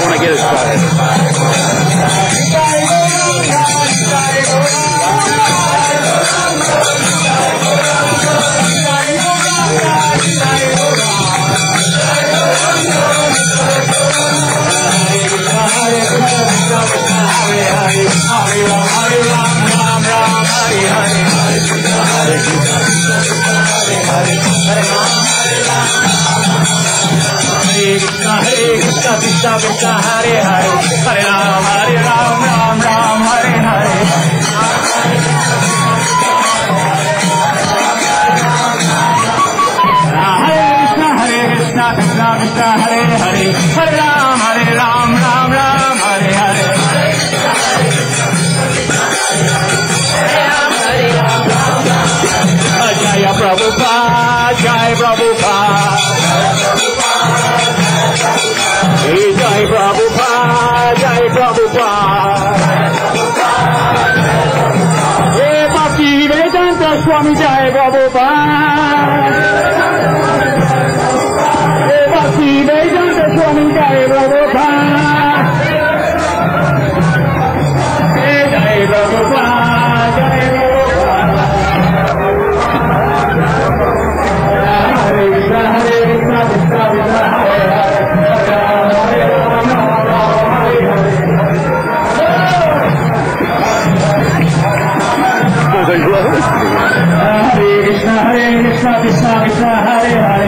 want to get it started. Krishna Krishna Hare Hare Hare Ram Ram Ram Hare Hare Krishna Krishna Krishna Hare Hare Hare Ram Ram Hare Hare Jaya Prabhupada Jai Prabhupada Jai Prabhupada Jai Prabhupada Bhakti Vedanta Swami Jai Prabhupada Bhakti Vedanta Swami Jai Prabhupada